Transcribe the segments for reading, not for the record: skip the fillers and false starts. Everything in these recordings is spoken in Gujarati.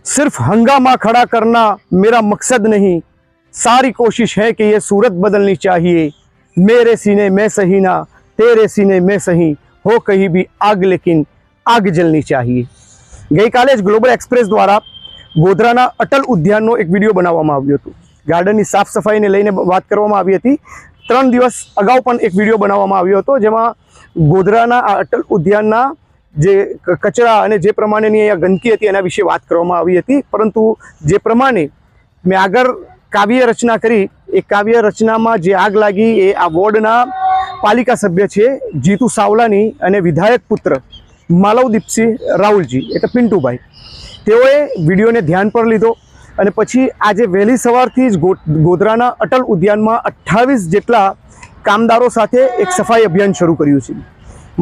सिर्फ हंगामा खड़ा करना मेरा मकसद नहीं, सारी कोशिश है कि ये सूरत बदलनी चाहिए। मेरे सीने में सही ना तेरे सीने में सही, हो कहीं भी आग लेकिन आग जलनी चाहिए। गई काले ग्लोबल एक्सप्रेस द्वारा ગોધરાના અટલ ઉદ્યાનનો એક વિડીયો બનાવવામાં આવ્યો હતો। ગાર્ડનની સાફ સફાઈને લઈને વાત કરવામાં આવી હતી। 3 દિવસ અગાઉ પણ એક વિડીયો બનાવવામાં આવ્યો હતો, જેમાં ગોધરાના આ અટલ ઉદ્યાનના જે કચરા અને જે પ્રમાણેની અહીંયા ગંદકી હતી એના વિશે વાત કરવામાં આવી હતી। પરંતુ જે પ્રમાણે મેં આગળ કાવ્ય રચના કરી, એ કાવ્ય રચનામાં જે આગ લાગી એ આ વોર્ડના પાલિકા સભ્ય છે જીતુ સાવલાની અને વિધાયક પુત્ર માલવદીપસિંહ રાહુલજી એટલે પિન્ટુભાઈ, તેઓએ વિડીયોને ધ્યાન પર લીધો અને પછી આજે વહેલી સવારથી જ ગોધરાના અટલ ઉદ્યાનમાં 28 જેટલા કામદારો સાથે એક સફાઈ અભિયાન શરૂ કર્યું છે।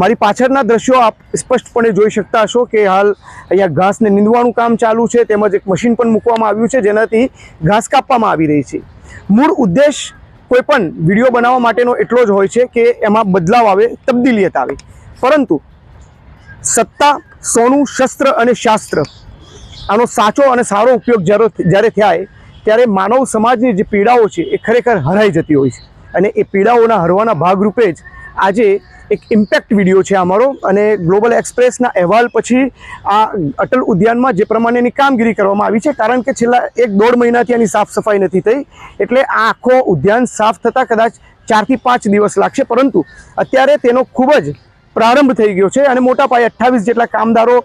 મારી પાછળના દ્રશ્યો આપ સ્પષ્ટપણે જોઈ શકતા હશો કે હાલ અહીંયા ઘાસને નીંદવાનું કામ ચાલુ છે, તેમજ એક મશીન પણ મૂકવામાં આવ્યું છે જેનાથી ઘાસ કાપવામાં આવી રહી છે। મૂળ ઉદ્દેશ કોઈ પણ વિડીયો બનાવવા માટેનો એટલો જ હોય છે કે એમાં બદલાવ આવે, તબદીલિયત આવે, પરંતુ સત્તા, સોનું, શસ્ત્ર અને શાસ્ત્ર આનો સાચો અને સારો ઉપયોગ જ્યારે થાય ત્યારે માનવ સમાજની જે પીડાઓ છે એ ખરેખર હરાઈ જતી હોય છે। અને એ પીડાઓના હરવાના ભાગરૂપે જ આજે એક ઇમ્પેક્ટ વિડીયો છે અમારો, અને ગ્લોબલ એક્સપ્રેસના અહેવાલ પછી આ અટલ ઉદ્યાનમાં જે પ્રમાણેની કામગીરી કરવામાં આવી છે, કારણ કે છેલ્લા 1-1.5 મહિનાથી આની સાફ સફાઈ નથી થઈ, એટલે આ આખો ઉદ્યાન સાફ થતાં કદાચ 4 થી 5 દિવસ લાગશે, પરંતુ અત્યારે તેનો ખૂબ જ પ્રારંભ થઈ ગયો છે અને મોટા પાયે 28 જેટલા કામદારો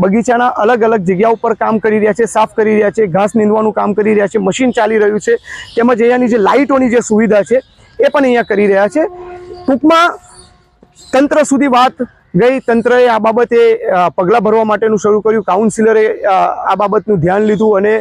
બગીચાના અલગ અલગ જગ્યાઓ પર કામ કરી રહ્યા છે, સાફ કરી રહ્યા છે, ઘાસ નીંદવાનું કામ કરી રહ્યા છે, મશીન ચાલી રહ્યું છે, તેમજ અહીંયાની જે લાઇટોની જે સુવિધા છે એ પણ અહીંયા કરી રહ્યા છે। ટૂંકમાં તંત્ર સુધી વાત ગઈ, તંત્રએ આ બાબતે પગલાં ભરવા માટેનું શરૂ કર્યું, કાઉન્સિલરે આ બાબતનું ધ્યાન લીધું અને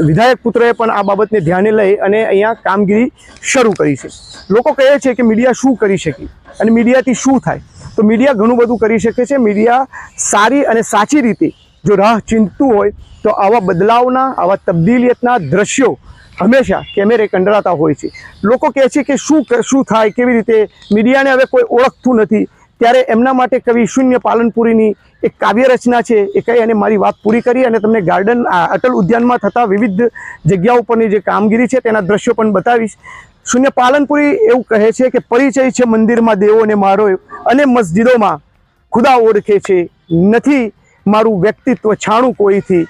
વિધાયક પુત્રએ પણ આ બાબતને ધ્યાને લઈ અને અહીંયા કામગીરી શરૂ કરી છે। લોકો કહે છે કે મીડિયા શું કરી શકે અને મીડિયાથી શું થાય, તો મીડિયા ઘણું બધું કરી શકે છે। મીડિયા સારી અને સાચી રીતે જો રાહ ચીંધતું હોય તો આવા બદલાવના, આવા તબદીલિયતના દ્રશ્યો હંમેશા કેમેરે કંડરાતા હોય છે। લોકો કહે છે કે શું થાય, કેવી રીતે, મીડિયાને હવે કોઈ ઓળખતું નથી, ત્યારે એમના માટે કવિ શૂન્ય પાલનપુરીની એક કાવ્ય રચના છે એ કહી અને મારી વાત પૂરી કરી અને તમને ગાર્ડન અટલ ઉદ્યાનમાં થતા વિવિધ જગ્યાઓ પરની જે કામગીરી છે તેના દ્રશ્યો પણ બતાવીશ। શૂન્ય પાલનપુરી એવું કહે છે કે પરિચય છે મંદિરમાં દેવોને મારો અને મસ્જિદોમાં ખુદા ઓળખે છે, નથી મારું વ્યક્તિત્વ છાણું કોઈથી,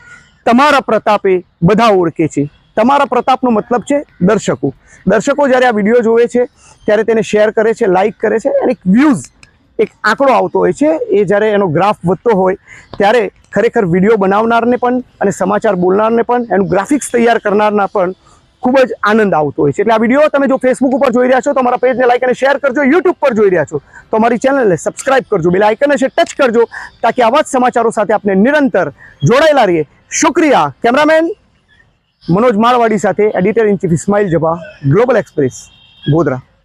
તમારા પ્રતાપે બધા ઓળખે છે। તમારા પ્રતાપનો મતલબ છે દર્શકો જ્યારે આ વિડીયો જોવે છે ત્યારે તેને શેર કરે છે, લાઇક કરે છે, અને એક વ્યૂઝ, એક આંકડો આવતો હોય છે, એ જ્યારે એનો ગ્રાફ વધતો હોય ત્યારે ખરેખર વિડીયો બનાવનારને પણ અને સમાચાર બોલનારને પણ, એનું ગ્રાફિક્સ તૈયાર કરનારના પણ ખૂબ જ આનંદ આવતો હોય છે। એટલે આ વિડીયો તમે જો ફેસબુક ઉપર જોઈ રહ્યા છો તો મારા પેજને લાઇક અને શેર કરજો, યુટ્યુબ પર જોઈ રહ્યા છો તો અમારી ચેનલને સબસ્ક્રાઇબ કરજો, બેલ આઇકન હશે ટચ કરજો, તાકી આવા જ સમાચારો સાથે આપણે નિરંતર જોડાયેલા રહીએ। શુક્રિયા। કેમેરામેન मनोज मारवाड़ी साथे एडिटर इन चीफ इस्माइल जबा, ग्लोबल एक्सप्रेस, गोधरा।